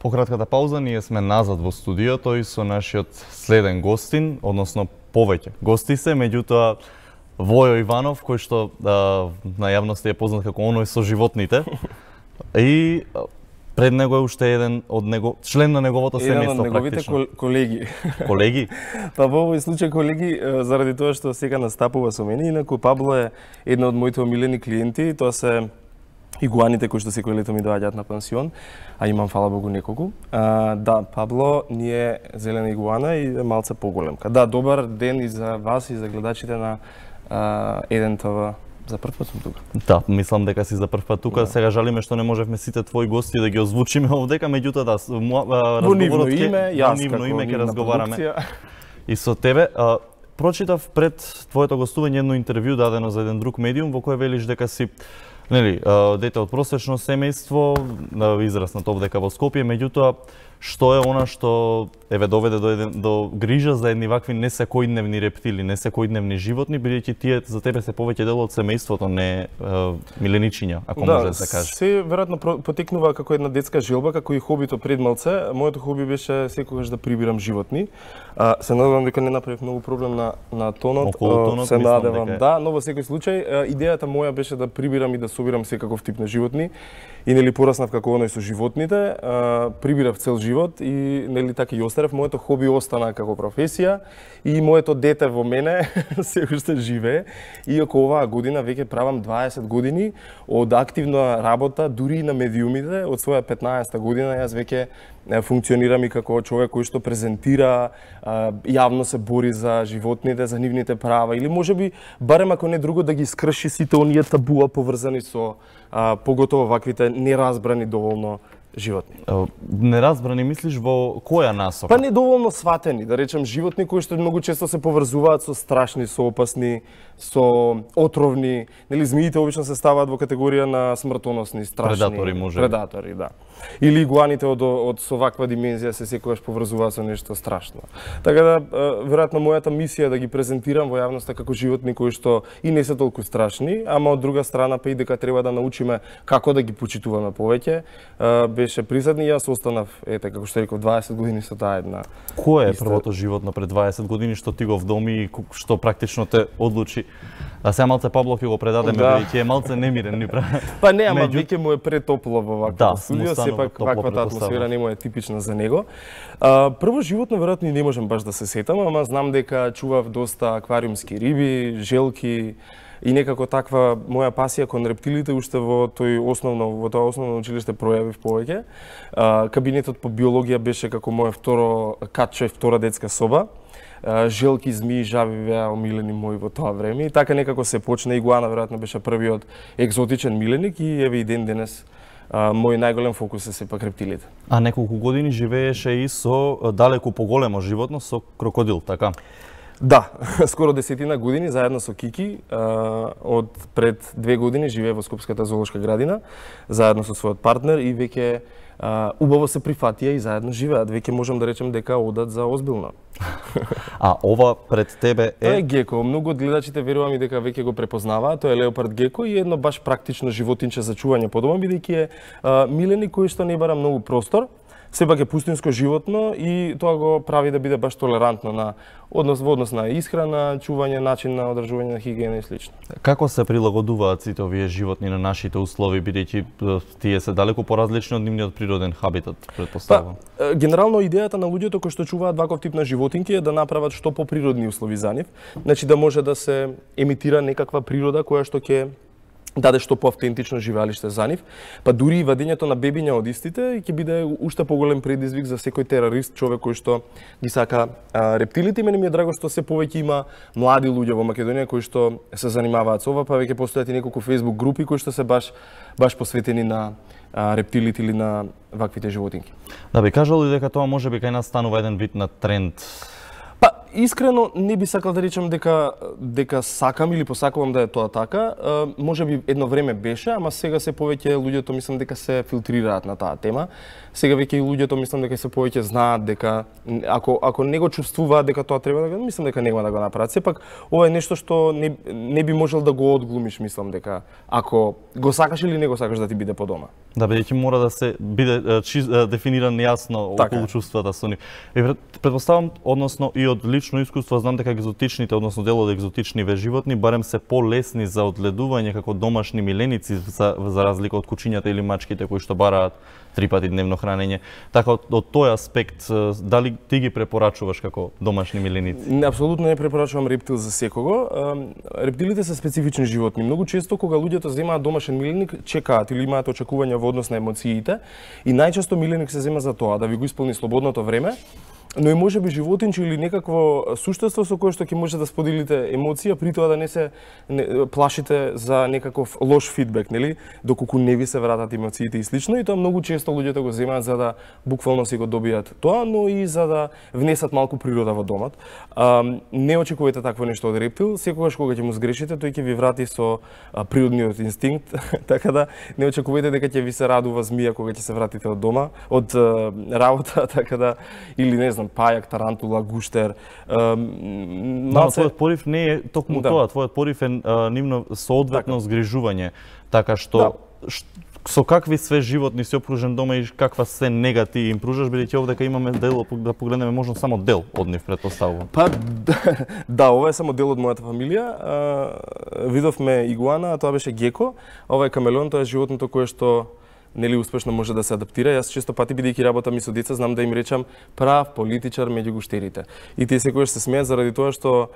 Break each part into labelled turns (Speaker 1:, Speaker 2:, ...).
Speaker 1: По кратката пауза ние сме назад во студиото и со нашиот следен гостин, односно повеќе гости се, меѓутоа Војо Иванов, кој што на јавноста е познат како оној со животните. И пред него е уште еден од член на неговото семејство, практично.
Speaker 2: Еден од неговите колеги.
Speaker 1: Колеги?
Speaker 2: Па во овој случај колеги, заради тоа што сега настапува со мене, инаку Пабло е една од моите омилени клиенти, тоа се игуаните кои што секој лето ми доаѓаат на пансион, а имам фала Богу неколку. Да, Пабло ни е зелена игуана и е малце поголемка. Да, добар ден и за вас и за гледачите на Еден ТВ. За прв пат сум тука.
Speaker 1: Да, мислам дека си за прв пат тука. Да. Сега жалиме што не можевме сите твои гости да ги озвучиме овдека, меѓутоа да, разговорот нивно име ќе разговараме и со тебе. Прочитав пред твоето гостување едно интервју дадено за еден друг медиум во кој велиш дека си дете од просечно семејство, израснат овдека во Скопје, меѓутоа што е она што доведе до грижа за едни вакви несекојдневни рептили, несекојдневни животни, бидејќи тие за тебе се повеќе дел од семејството, не миленичиња, ако може да се каже.
Speaker 2: Се веројатно потекнува како една детска желба, како и хобито пред малце. Моето хоби беше секогаш да прибирам животни. Се надевам дека не направив многу проблем на тонот. Се надевам, да, но во секој случај идејата моја беше да прибирам и да собирам секаков тип на животни. И нели пораснав како оној со животните, прибирав цел живот и нели така и останав. Моето хоби остана како професија и моето дете во мене се уште живее. Иако оваа година веќе правам 20 години од активна работа, дури и на медиумите, од своја 15-та година јас веќе функционирам и како човек кој што презентира, јавно се бори за животните, за нивните права или можеби барем ако не друго да ги скрши сите оние табуа поврзани со поготово ваквите неразбрани доволно животни.
Speaker 1: Неразбрани мислиш во која насока?
Speaker 2: Па недоволно сватени, да речем животни кои што многу често се поврзуваат со страшни, со опасни, со отровни, нели змиите обично се ставаат во категорија на смртоносни, страшни
Speaker 1: предатори, може.
Speaker 2: Предатори, да. Или игуаните од со ваква димензија се секогаш поврзуваат со нешто страшно. Така да веројатно мојата мисија е да ги презентирам во јавноста како животни кои што и не се толку страшни, ама од друга страна па и дека треба да научиме како да ги почитуваме повеќе. Беше присадни и јас останав, како што реков, 20 години со таа една.
Speaker 1: Кој е првото животно пред 20 години што ти го вдоми и што практично те одлучи? А сега малце Пабло ќе го предадеме, бидејќи е малце немирен ни прави.
Speaker 2: Па не, ама веќе му е претопло во ваква студио, сепак ваквата атмосфера не му е типична за него. Прво животно веројатно и не можам баш да се сетам, ама знам дека чував доста аквариумски риби, желки, и некако таква моја пасија кон рептилите уште во тоа основно училиште пројавив повеќе. Кабинетот по биологија беше како моја второ катче, втора детска соба. Желки, змии, жаби беа омилени мои во тоа време и така некако се почна. Игуана веројатно беше првиот екзотичен миленик и еве и ден денес мој најголем фокус е сепак рептилите.
Speaker 1: А неколку години живееше и со далеку поголемо животно, со крокодил, така?
Speaker 2: Да, скоро 10 години заедно со Кики, од пред 2 години живее во Скопската зоолошка градина, заедно со својот партнер и веќе убаво се прифатија и заедно живеат. Веќе можам да речем дека одат за озбилно.
Speaker 1: А ова пред тебе е?
Speaker 2: Тоа е геко. Многу од гледачите верувам и дека веќе го препознаваат. Тоа е леопард геко и едно баш практично животинче за чување по дома, бидејќи е миленик кој што не бара многу простор. Сепак е пустинско животно и тоа го прави да биде баш толерантно на во однос на исхрана, чување, начин на одржување на хигиена и слично.
Speaker 1: Како се прилагодуваат сите овие животни на нашите услови, бидејќи тие се далеку поразлични од нивниот природен хабитат, претпоставувам?
Speaker 2: Генерално идејата на луѓето кои што чуваат ваков тип на животинки е да направат што поприродни услови за нив, значи да може да се емитира некаква природа која што ќе даде што поавтентично живеалиште за нив, па дури и вадењето на бебиња од истите ќе биде уште поголем предизвик за секој терорист, човек кој што ги сака рептилите. Мене ми е драго што се повеќе има млади луѓе во Македонија кои што се занимаваат со ова, па веќе постојат и неколку Facebook групи кои што се баш посветени на рептилите или на ваквите животинки.
Speaker 1: Да би кажал ли дека тоа можеби кај нас станува еден вид на тренд?
Speaker 2: Па, Искрено не би сакал да речам дека сакам или посакувам да е тоа така. Можеби едно време беше, ама сега се повеќе луѓето мислам дека се филтрираат на таа тема. Сега веќе и луѓето мислам дека се повеќе знаат дека ако не го чувствуваат дека тоа треба да го, мислам дека нема да го направат. Сепак ова е нешто што не би можел да го одглумиш, мислам дека ако го сакаш или не го сакаш да ти биде по дома.
Speaker 1: Да, бидејќи мора да се биде дефиниран јасно околу чувствата со нив. Претпоставам, односно и од лично искуство знам дека екзотичните, односно дел од екзотичниве животни барем се полесни за одледување како домашни миленици за разлика од кучињата или мачките кои што бараат 3 пати дневно хранење. Така од тој аспект дали ти ги препорачуваш како домашни миленици?
Speaker 2: Апсолутно не препорачувам рептил за секого. Рептилите се специфични животни. Многу често кога луѓето земаат домашен миленик, чекаат или имаат очекувања во однос на емоциите и најчесто миленик се зема за тоа да ви го исполни слободното време. Но и можеби животинче или некакво суштество со кое што ќе може да споделите емоција, при тоа да не се плашите за некаков лош фидбек, нели? Доколку не ви се вратат емоциите и слично, и тоа многу често луѓето го земаат за да буквално си го добијат тоа, но и за да внесат малку природа во домот. Не очекувате такво нешто од рептил, секогаш кога ќе му сгрешите, тој ќе ви врати со природниот инстинкт, така да не очекувате дека ќе ви се радува змија кога ќе се вратите од дома, од работа, така да или не знам, пајак, тарантула, гуштер.
Speaker 1: Твојот порив не е токму тоа, твојот порив е нивно соодветно згрижување, така што со какви све животни си опружен дома и каква се нега ти им пружаш, бидејќи овдека имаме дел, да погледнеме можно само дел од нив, претпоставувам.
Speaker 2: Па да, ова е само дел од мојата фамилија. Видовме игуана, а тоа беше геко. Ова е камелеон, тоа е животното кое што нели успешно може да се адаптира. Јас често пати бидејќи работам и со деца, знам да им речам прав политичар меѓу гуштерите. И тие секогаш се смеат заради тоа што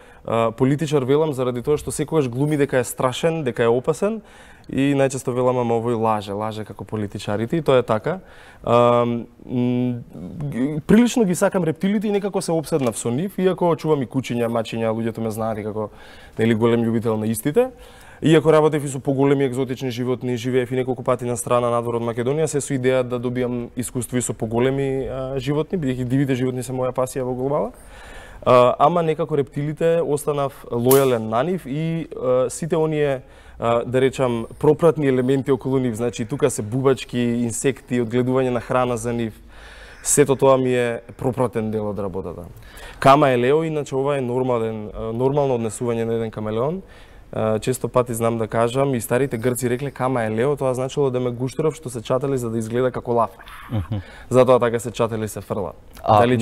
Speaker 2: политичар велам заради тоа што секогаш глуми дека е страшен, дека е опасен и најчесто велам ама овој лаже како политичарите и тоа е така. Прилично ги сакам рептилите и некако се опседнав со нив, иако чувам и кучиња, мачиња, луѓето ме знаат и како нели голем љубител на истите. Иако работев и со поголеми екзотични животни, живеев и неколку пати на страна надвор од Македонија, се со идеја да добиам искуство и со поголеми животни, бидејќи дивите животни се моја пасија во глобала. Ама некако рептилите останав лојален на нив и сите оние да речам пропратни елементи околу нив, значи тука се бубачки, инсекти, одгледување на храна за нив. Сето тоа ми е пропратен дел од работата. Камаелео, иначе ова е нормално однесување на еден камелеон. Често пати знам да кажам и старите грци рекле камаелео, тоа значило да ме гуштеров што се чатели за да изгледа како лав. Затоа така се чатели се фрла.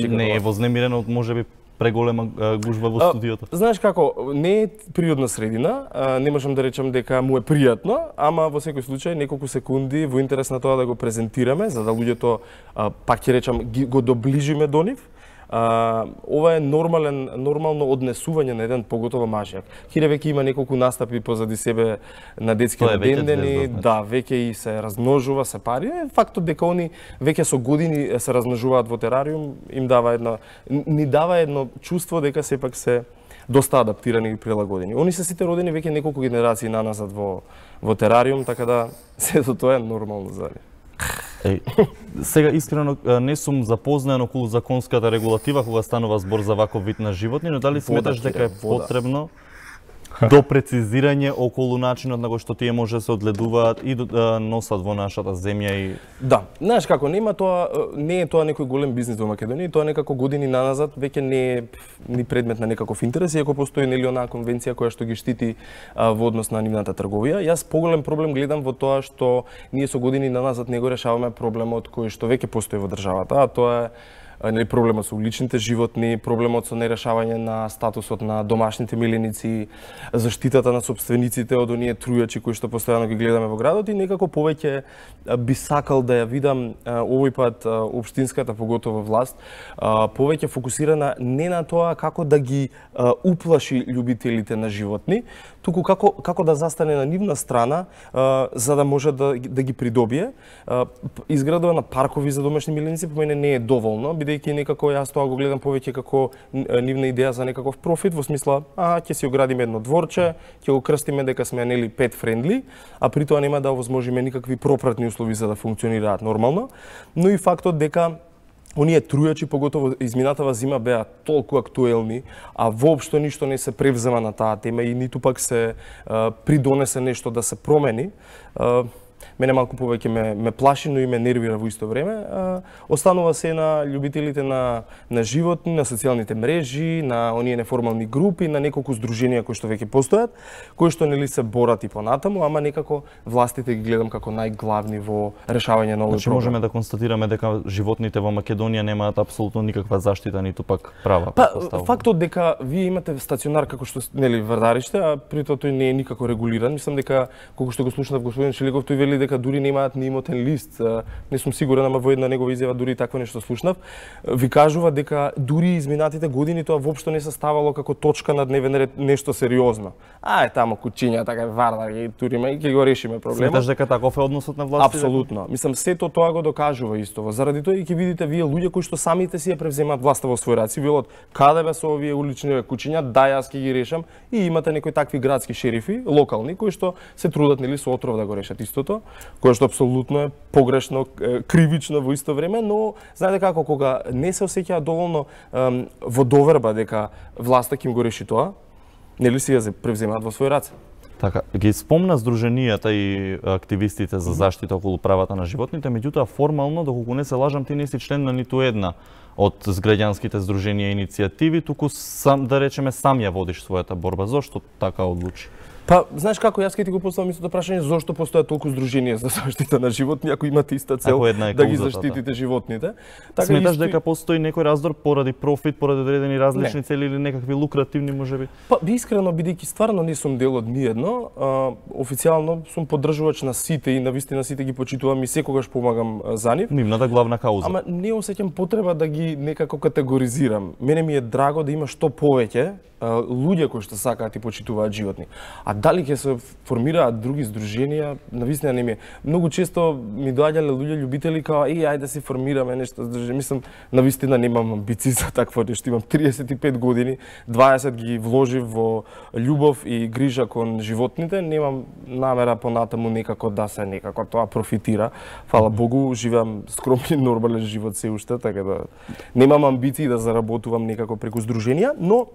Speaker 1: Не е вознемирено од можеби преголема гужва во студиото?
Speaker 2: Знаеш како, не е природна средина, не можам да речам дека му е пријатно, ама во секој случај неколку секунди во интерес на тоа да го презентираме, за да луѓето, пак ќе речам, го доближиме до нив. Ова е нормално однесување на еден поготово мажјак. Хире веќе има неколку настапи позади себе на детски дендени, да, веќе и се размножува, се пари. Фактот дека они веќе со години се размножуваат во терариум, ни дава едно чувство дека сепак се доста адаптирани и прилагодени. Они се сите родени веќе неколку генерации наназад во терариум, така да сето тоа е нормално за нив.
Speaker 1: Сега искрено не сум запознаен околу законската регулатива кога станува збор за ваков вид на животни, но дали сметаш дека е потребно до прецизирање околу начинот на кој што тие може да се одледуваат и носат во нашата земја и
Speaker 2: да, знаеш како, не е тоа некој голем бизнис во Македонија, тоа некако години наназад веќе не е ни предмет на некаков интерес, иако постои нели онаа конвенција која што ги штити во однос на нивната трговија. Јас поголем проблем гледам во тоа што ние со години наназад не го решаваме проблемот кој што веќе постои во државата, а тоа е проблемот со уличните животни, проблемот со нерешавање на статусот на домашните миленици, заштитата на сопствениците од оние трујачи кои што постојано ги гледаме во градот и некако повеќе би сакал да ја видам овој пат општинската поготово власт повеќе фокусирана не на тоа како да ги уплаши љубителите на животни, туку како да застане на нивна страна за да може да ги придобие. Изградува на паркови за домашни миленици по мене не е доволно, бидејќи некако јас тоа го гледам повеќе како нивна идеја за некаков профит, во смисла, ќе си оградиме едно дворче, ќе го крстиме дека сме нели pet friendly, а при тоа нема да овозможиме никакви пропратни услови за да функционираат нормално, но и фактот дека оние трујачи, поготово изминатава зима, беа толку актуелни, а воопшто ништо не се превзема на таа тема и ниту пак се придонесе нешто да се промени. Мене малку повеќе ме плаши, но и ме нервира во исто време. Останува се на љубителите на животни, на социјалните мрежи, на оние неформални групи, на неколку здруженија кои што веќе постојат, кои што нели се борат и понатаму, ама некако властите ги гледам како најглавни во решавање на овој проблем.
Speaker 1: Можеме да констатираме дека животните во Македонија немаат апсолутно никаква заштита, ниту пак права.
Speaker 2: Фактот дека вие имате стационар како што нели врдариште, а при тоа тој не е никако регулиран. Мислам дека колку што го слушнав господин Шиликов, тој вели дека дури немаат ни имотен лист. Не сум сигурен, ама во една негова изјава дури такво нешто слушнав. Ви кажува дека дури изминатите години тоа воопшто не се ставало како точка на дневен ред нешто сериозно. Тамо кучиња, така вардар ги туриме и ќе го решиме проблемот.
Speaker 1: Сметаш дека таков е односот на властите?
Speaker 2: Апсолутно. Мислам сето тоа го докажува истово. Заради тоа и ќе видите вие луѓе кои што самите си ја превземаат власта во свој раци, велат каде бе со овие улични кучиња, јас ќе ги решам, и имате некои такви градски шерифи, локални, кои што се трудат нели со отров да го решат истото, кое што апсолутно е погрешно, кривично во исто време, но знаете како, кога не се осеќаат доволно во доверба дека власта ќе им го реши тоа, нели си ја превземаат во свој раце.
Speaker 1: Така, ги спомна здруженијата и активистите за заштита околу правата на животните, меѓутоа формално, доколку не се лажам, ти не си член на ниту една од граѓанските здруженија и иницијативи, туку сам, да речеме, сам ја водиш својата борба. Зошто така одлучи?
Speaker 2: Знаеш како, јас ќе ти го поставам истото прашање, зошто постојат толку здруженија за заштита на животни, ако имате иста цел да ги заштитите животните?
Speaker 1: Сметаш дека постои некој раздор поради профит, поради одредени различни цели или некакви лукративни можеби?
Speaker 2: Искрено, бидејќи стварно не сум дел од ниедно, официјално сум поддржувач на сите и навистина сите ги почитувам и секогаш помагам за нив.
Speaker 1: Нивната главна кауза.
Speaker 2: Ама не осеќам потреба да ги некако категоризирам. Мене ми е драго да има што повеќе луѓе кои што сакаат и почитуваат животни. А дали ќе се формираат други здруженија, навистина не ми е. Многу често ми доаѓале луѓе љубители као ајде да си формираме нешто здружение. Мислам, навистина немам амбиции за такво нешто. Имам 35 години, 20 ги вложив во љубов и грижа кон животните, немам намера понатаму некако да се некако тоа профитира. Фала Богу, живеам скромен нормален живот се уште, така да немам амбиции да заработувам некако преку здруженија, но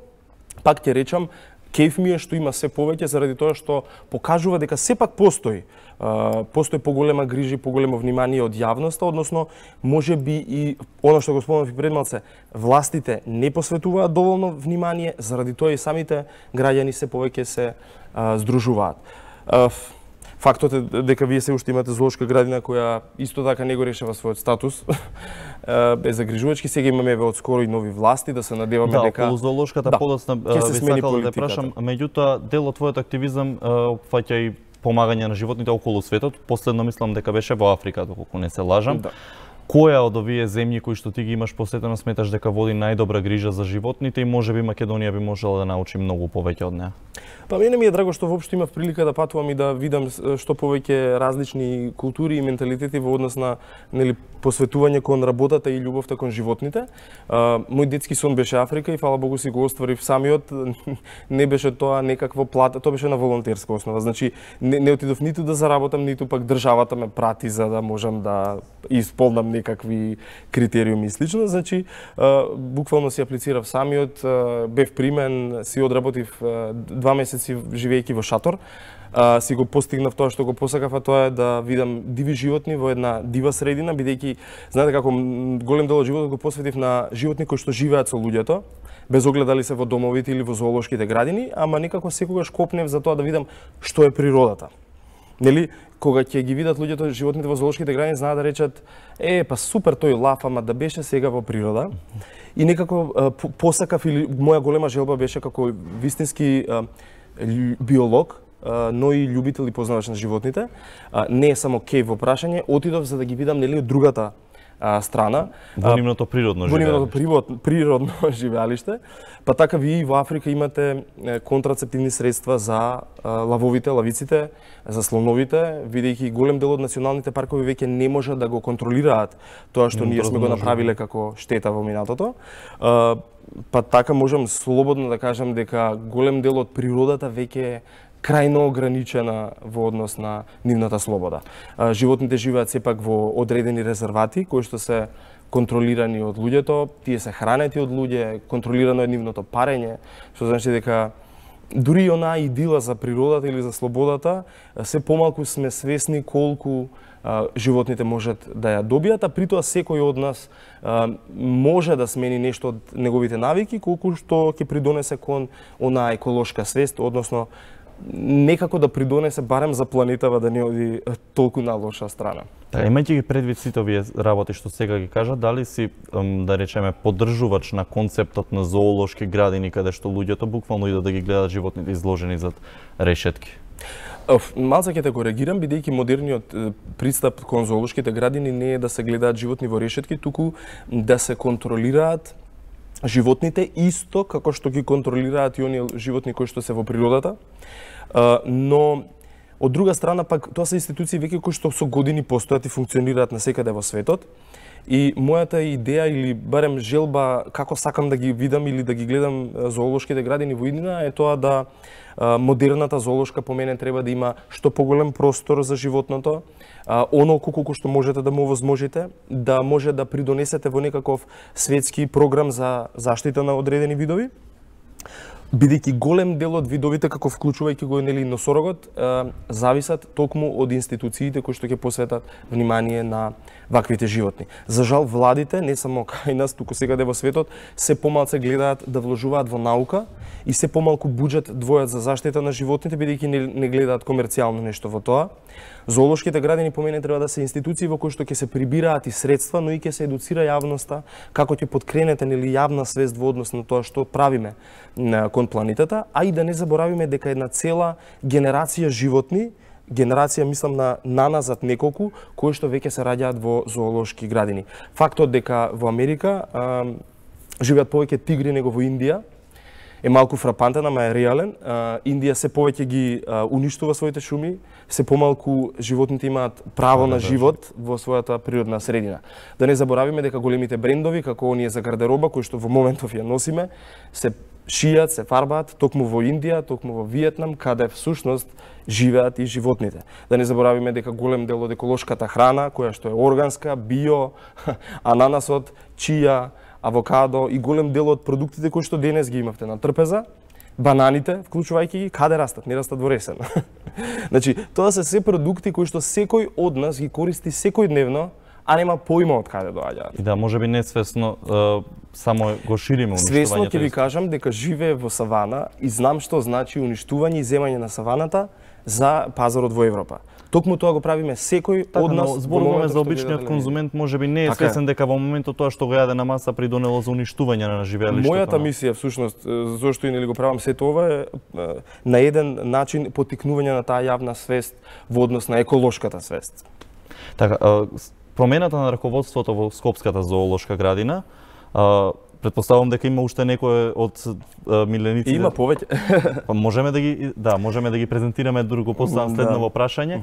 Speaker 2: пак ќе речам, кеф ми е што има се повеќе заради тоа што покажува дека сепак постои поголема грижа и поголемо внимание од јавноста, односно можеби и она што го спомнав и пред малце, властите не посветуваат доволно внимание, заради тоа и самите граѓани се повеќе се здружуваат. Фактот е дека вие се уште имате зоолошка градина која исто така не го решава својот статус без загрижувачки. Сега имаме од скоро и нови власти, да се надеваме дека
Speaker 1: околу зоолошката подоцна ви сакал да прашам, меѓутоа дел од твојот активизам опфаќа и помагање на животните околу светот. Последно мислам дека беше во Африка, доколку не се лажам. Која од овие земји кои што ти ги имаш посетено сметаш дека води најдобра грижа за животните и можеби Македонија би можела да научи многу повеќе од неа?
Speaker 2: Мене ми е драго што воопшто имав прилика да патувам и да видам што повеќе различни култури и менталитети во однос на посветување кон работата и љубовта кон животните. Мој детски сон беше Африка и фала Богу си го остварив самиот. Не беше тоа некаква плата, тоа беше на волонтерска основа. Значи не отидов ниту да заработам, ниту пак државата ме прати за да можам да исполнам некакви критериуми и слично. Значи буквално си аплицирав самиот, бев примен, си одработив 2 месеци живејќи во шатор. Си го постигнав тоа што го посакав, а тоа е да видам диви животни во една дива средина, бидејќи знаете како голем дел од животот го посветив на животни кои што живеат со луѓето, без оглед дали се во домовите или во зоолошките градини, ама некако секогаш копнев за тоа да видам што е природата. Нели, кога ќе ги видат луѓето животните во зоолошките градини, знаат да речат супер тој лав, ама да беше сега во природа. И некако посакав, или моја голема желба беше како вистински биолог, но и љубител и познавач на животните. Не е само кеј во прашање, отидов за да ги видам нели од другата страна.
Speaker 1: Во нивното природно живеалиште.
Speaker 2: Во нивното природно живеалиште. Па така вие во Африка имате контрацептивни средства за лавовите, лавиците, за слоновите, бидејќи голем дел од националните паркови веќе не може да го контролираат тоа што ние сме го направиле како штета во минатото. Па така можам слободно да кажам дека голем дел од природата веќе крајно ограничена во однос на нивната слобода. Животните живеат сепак во одредени резервати кои што се контролирани од луѓето, тие се хранети од луѓе, контролирано е нивното парење, што значи дека дури и онаа идила за природата или за слободата, се помалку сме свесни колку животните можат да ја добијат, а притоа секој од нас може да смени нешто од неговите навики, колку што ќе придонесе кон онаа еколошка свест, односно некако да придонесе барем за планетава да не оди толку на лоша страна.
Speaker 1: Така, имајќи ги предвид сите овие работи што сега ги кажа, дали си, да речеме, поддржувач на концептот на зоолошки градини каде што луѓето буквално идат да ги гледат животните изложени зад решетки?
Speaker 2: Малце ќе те коригирам, бидејќи модерниот пристап кон зоолошките градини не е да се гледаат животни во решетки, туку да се контролираат животните исто како што ги контролираат и оние животни кои што се во природата. Но од друга страна пак тоа се институции веќе кои што со години постојат и функционираат насекаде во светот. И мојата идеја или барем желба како сакам да ги видам или да ги гледам зоолошките градини во иднина е тоа да модерната зоолошка по мене треба да има што поголем простор за животното, онолку колку што можете да му овозможите, да може да придонесете во некаков светски програм за заштита на одредени видови, бидејќи голем дел од видовите, како вклучувајќи го нели носорогот, зависат токму од институциите кои што ќе посветат внимание на ваквите животни. За жал, владите, не само кај нас, туку секаде во светот, се помалку гледаат да вложуваат во наука и се помалку буџет двојат за заштита на животните, бидејќи не гледаат комерцијално нешто во тоа. Зоолошките градини по мене треба да се институции во кои што ќе се прибираат и средства, но и ќе се едуцира јавноста како ќе поткренете нели јавна свест во однос на тоа што правиме кон планетата, а и да не заборавиме дека една цела генерација животни, генерација мислам на наназад неколку, кои што веќе се раѓаат во зоолошки градини. Фактот дека во Америка живеат повеќе тигри него во Индија е малку фрапантен, ама е реален. Индија се повеќе ги уништува своите шуми, се помалку животните имаат право на живот во својата природна средина. Да не заборавиме дека големите брендови, како оние за гардероба, кои што во моментов ја носиме, се шијат, се фарбаат токму во Индија, токму во Виетнам, каде всушност живеат и животните. Да не заборавиме дека голем дел од еколошката храна, која што е органска, био, ананасот, чија, авокадо и голем дел од продуктите кои што денес ги имавте на трпеза, бананите, вклучувајќи ги, каде растат? Не растат во ресен. Значи, тоа се се продукти кои што секој од нас ги користи секојдневно, а нема поима од каде доаѓаат.
Speaker 1: И да, можеби несвесно само го шириме уништувањето.
Speaker 2: Свесно ќе ви кажам дека живее во савана и знам што значи уништување и земање на саваната за пазарот во Европа. Токму тоа го правиме секој од нас.
Speaker 1: Зборуваме за обичниот конзумент, можеби не е свесен дека во моментот тоа што го јаде на маса придонело за уништување на живеелиштето.
Speaker 2: Мојата мисија всушност, зошто и нели го правам сето ова е на еден начин поттикнување на таа јавна свест во однос на еколошката свест.
Speaker 1: Така, промената на раководството во Скопската зоолошка градина, претпоставувам дека има уште некој од милениците.
Speaker 2: Има повеќе.
Speaker 1: Па можеме да ги презентираме друго поставам следново прашање.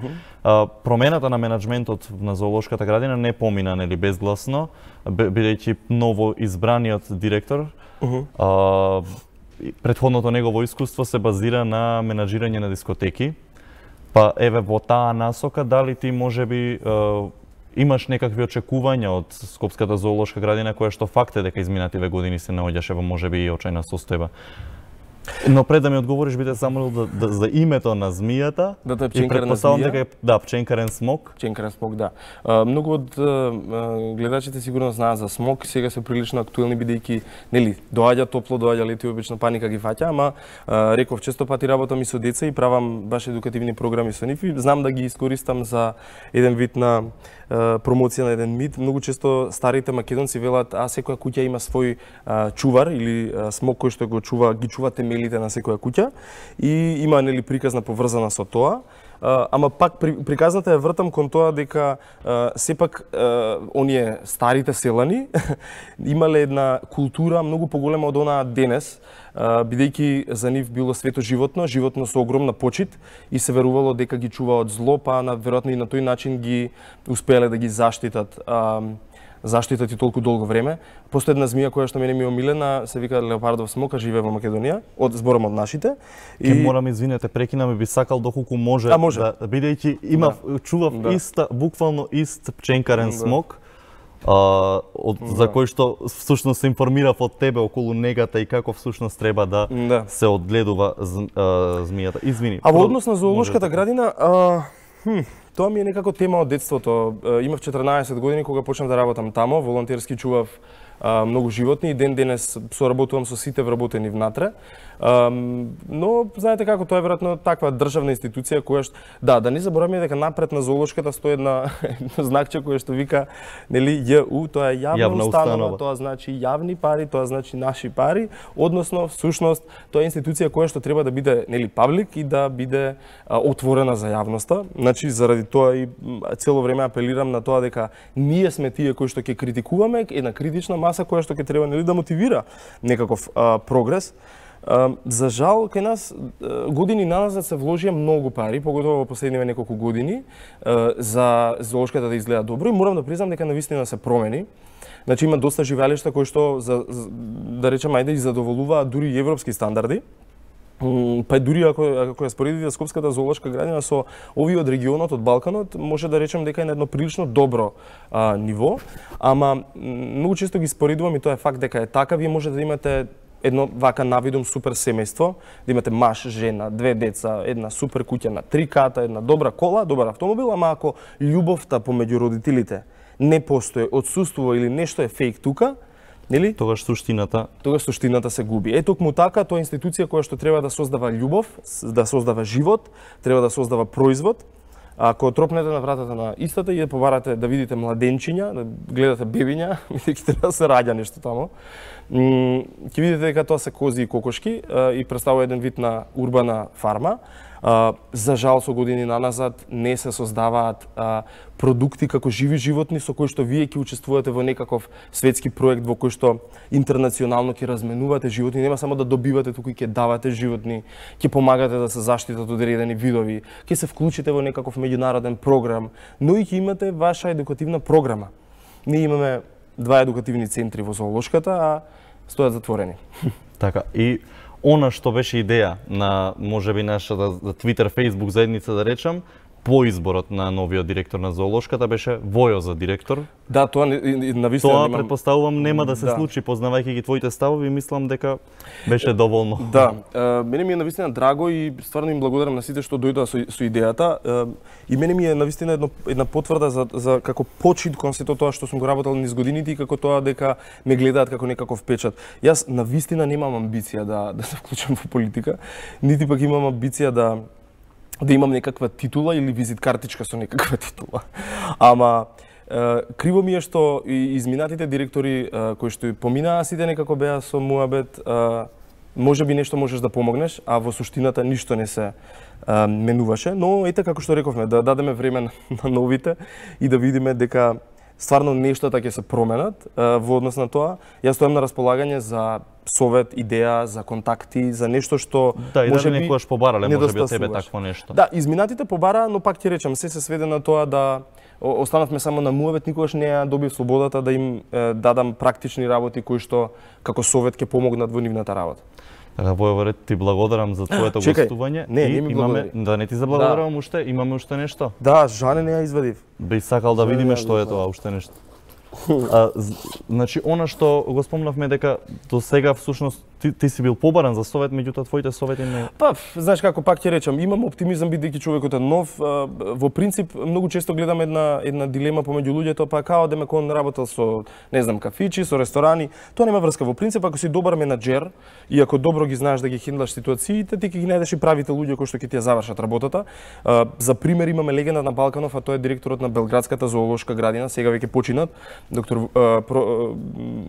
Speaker 1: Промената на менаџментот на зоолошката градина не помина нели безгласно, бидејќи ново избраниот директор претходното негово искуство се базира на менаџирање на дискотеки. Па еве во таа насока дали ти можеби имаш некакви очекувања од Скопската зоолошка градина, која што факт е дека изминативе години се наоѓаше во можеби и очајна состојба. Но пред да ми одговориш, би те замолил за името на змијата.
Speaker 2: Да, тоа е пченкарена змија.
Speaker 1: Дека да, пченкарен смок.
Speaker 2: Пченкарен смок, да. Многу од гледачите сигурно знаат за смок, сега се прилично актуелни бидејќи нели доаѓа топло, доаѓа лети, обично паника ги фаќа, ама реков често пати работам и со деца и правам баш едукативни програми со нив и знам да ги искористам за еден вид на промоција на еден мит. Многу често старите македонци велат, секоја куќа има свој чувар или смок кој што ги чува темелите на секоја куќа и има нели приказна поврзана со тоа. Ама пак приказната ја вртам кон тоа дека сепак оние старите селани имале една култура многу поголема од онаа денес, бидејќи за нив било свето животно со огромна почит и се верувало дека ги чува од зло, па веројатно и на тој начин ги успеале да ги заштитат заштита ти толку долго време. Постои една змија која што мене ми е омилена, се вика леопардов смок, а живее во Македонија, зборам од нашите.
Speaker 1: Ке морам, извинете, прекинам и би сакал доколку може, да, бидејќи чував буквално ист пченкарен смок. За кој што всушност се информирав од тебе околу негата и како всушност треба да се одгледува змијата. Извини.
Speaker 2: А во однос на зоолошката градина, тоа ми е некако тема од детството. Имав 14 години кога почнав да работам тамо, волонтерски чував многу животни и ден денес соработувам со сите вработени внатре. Но знаете како, тоа е веројатно таква државна институција која што да не забораваме дека напред на зоолошката стои едно знакче кое што вика, нели, ЈУ, тоа е јавна установа, тоа значи јавни пари, тоа значи наши пари, односно всушност тоа е институција која што треба да биде, нели, паблик и да биде отворена за јавноста. Значи заради тоа и цело време апелирам на тоа дека ние сме тие кои што ќе критикуваме една критична маса која што ќе треба, нели, да мотивира некаков прогрес. За жал, кај нас години назад се вложија многу пари, поготово во последниве неколку години, за зоолошката да изгледа добро и морам да признам дека навистина се промени. Значи има доста живеалишта кои што, да речем, ајде, и задоволуваат дури и европски стандарди. Па дури ако ја споредите Скопската зоолошка градина со овие од регионот, од Балканот, може да речем дека е на едно прилично добро ниво, ама многу често ги споредувам и тоа е факт дека е така, вие можете да имате едно вака навидум супер семејство, да имате маж, жена, 2 деца, една супер куќа на 3 ката, една добра кола, добар автомобил, ама ако љубовта помеѓу родителите не постои, отсуствува или нешто е фейк тука, нели?
Speaker 1: Тогаш
Speaker 2: суштината се губи. Е токму така, тоа е институција која што треба да создава љубов, да создава живот, треба да создава производ. Ако тропнете на вратата на истата и да побарате да видите младенчиња, да гледате бебиња, бидејќи треба да се раѓа нешто тамо, ќе видите дека тоа се кози и кокошки и представува еден вид на урбана фарма. За жал, со години наназад не се создаваат продукти како живи животни со кои што вие ќе учествувате во некаков светски проект во кој што интернационално ќе разменувате животни, нема само да добивате, туку и ќе давате животни, ќе помагате да се заштитат одредени видови, ќе се вклучите во некаков меѓународен програм, но и ќе имате ваша едукативна програма. Ние имаме 2 едукативни центри во зоолошката, а стојат затворени.
Speaker 1: Така, и она што беше идеја на, можеби, нашата Twitter, Facebook заедница, да речам, по изборот на новиот директор на зоолошката беше Војо за директор.
Speaker 2: Да, тоа навистина
Speaker 1: тоа претпоставувам нема да се случи, познавајќи ги твоите ставови, мислам дека беше доволно.
Speaker 2: Да, мене ми е навистина драго и стварно им благодарам на сите што дојдоа со идејата. И мене ми е навистина една потврда за како почит кон сето тоа што сум го работел низ годините и како тоа дека ме гледаат како некаков печат. Јас навистина немам амбиција да се вклучам во политика, нити пак имам амбиција да имам некаква титула или визит картичка со некаква титула. Ама криво ми е што и изминатите директори кои што поминаа сите некако беа со муабет, можеби нешто можеш да помогнеш, а во суштината ништо не се менуваше, но ете како што рековме, да дадеме време на новите и да видиме дека стварно нештата ќе се променат во однос на тоа. Јас стојам на располагање за совет, идеја, за контакти, за нешто што
Speaker 1: може би некогаш побарале, можеби од тебе такво нешто.
Speaker 2: Да, изминатите побара, но пак ќе речам, се сведе на тоа да останавме само на муавет, никогаш не ја добив слободата да им дадам практични работи кои што како совет ќе помогнат во нивната работа.
Speaker 1: Војове, ти благодарам за твоето гостување.
Speaker 2: Не ми благодари.
Speaker 1: Да не ти заблагодарам уште, имаме уште нешто.
Speaker 2: Да, Жане не ја извадив.
Speaker 1: Би сакал да видиме што е тоа уште нешто. Значи, она што го спомнавме дека до сега всушност ти си бил побаран за совет, меѓутоа твоите совети не...
Speaker 2: Па, знаеш како, пак ќе речам, имам оптимизам бидејќи човекот е нов. Во принцип, многу често гледам една дилема помеѓу луѓето, па као демек он работел со, не знам, кафичи, со ресторани. Тоа нема врска. Во принцип, ако си добар менаџер и ако добро ги знаеш да ги хендлаш ситуациите, ти ќе ги најдеш и правите луѓе кои што ќе ти ја завршат работата. За пример имаме легенда на Балканов, а тоа е директорот на Белградската зоолошка градина, сега веќе починат,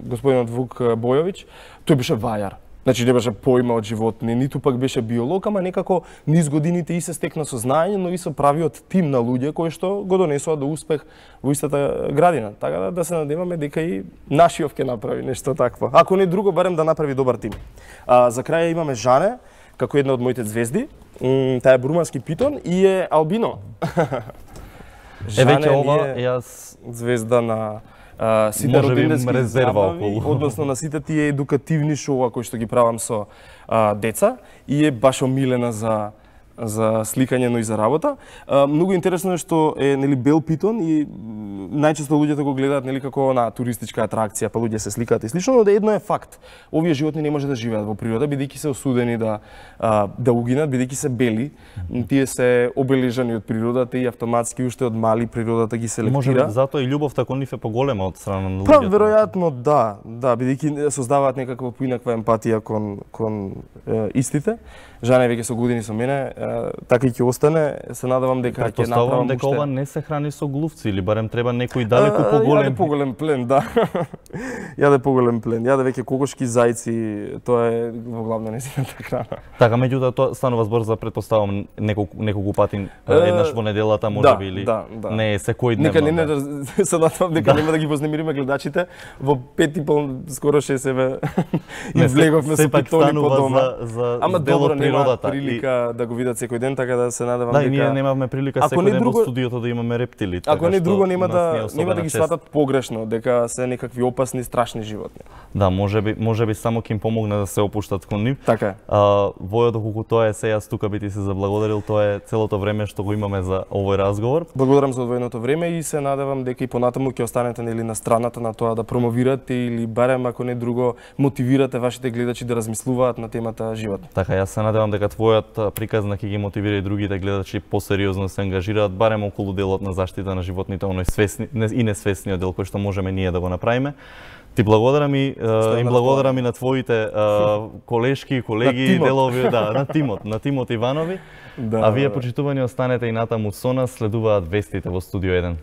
Speaker 2: господинот Вук Бојовиќ. Тој беше вајар. Значи не беше поима од животни, ниту пак беше биолог, ама некако низ годините и се стекна со знаење, но и со правиот тим на луѓе кои што го донесоа до успех во истата градина. Така да се надеваме дека и нашиов ќе направи нешто такво. Ако не друго, барем да направи добар тим. За крај имаме Жане, како една од моите звезди. Таа е бурмански питон и е албино.
Speaker 1: Веќе ова јас
Speaker 2: звезда на сите родителски
Speaker 1: резерва околу,
Speaker 2: односно на сите тие едукативни шоуа кои што ги правам со деца и е баш омилена за сликање, но и за работа. Многу интересно е што е нели бел питон и најчесто луѓето го гледаат нели како на туристичка атракција, па луѓе се сликаат и слично, но едно е факт. Овие животни не може да живеат во природа бидејќи се осудени да угинат, бидејќи се бели. Тие се обележани од природата и автоматски уште од мали природата ги селектира.
Speaker 1: Може затоа и љубовта кон нив е поголема од страна на луѓето.
Speaker 2: Па веројатно да, бидејќи создаваат некаква поинаква емпатија кон истите. Жана веќе со години со мене, така и ќе остане. Се надевам дека ќе направам
Speaker 1: дека ова не се храни со глувци или барем треба некој далеку поголем.
Speaker 2: Јаде поголем плен, да. Јаде поголем плен. Јаде веќе кокошки, зајци, тоа е во главна нејзината храна.
Speaker 1: Така, меѓутоа тоа станува збор за претпоставам неколку пати еднаш во неделата можеби или не е секојдневно.
Speaker 2: Нека се надевам дека нема да ги вознемириме гледачите во 5:30 скоро 6 еве и влеговме со питони по дома. Ама добро, нема прилика да го видат секој ден, така да се надевам дека...
Speaker 1: Да, и ние немавме прилика секој ден во студиото да имаме рептили.
Speaker 2: Ако не друго, нема да ги сватат погрешно, дека се некакви опасни, страшни животни.
Speaker 1: Да, можеби само ќе им помогне да се опуштат кон нив.
Speaker 2: Така е.
Speaker 1: Војо, доколку тоа е се, јас тука би ти се заблагодарил, тоа е целото време што го имаме за овој разговор.
Speaker 2: Благодарам за одвоеното време и се надевам дека и понатаму ќе останете нели на страната на тоа да промовирате или барем ако не друго мотивирате вашите гледачи да размислуваат на темата животни.
Speaker 1: Така, јас се надевам дека твојот приказна ќе ги мотивира и другите гледачи посериозно се ангажираат барем околу делот на заштита на животните, оној свесни и несвесниот дел кој што можеме ние да го направиме. Ти благодарам и им благодарам и на твоите колешки, колеги, делови, на Тимот Иванови. А вие почитувани останете и натаму со нас, следуваат вестите во Студио 1.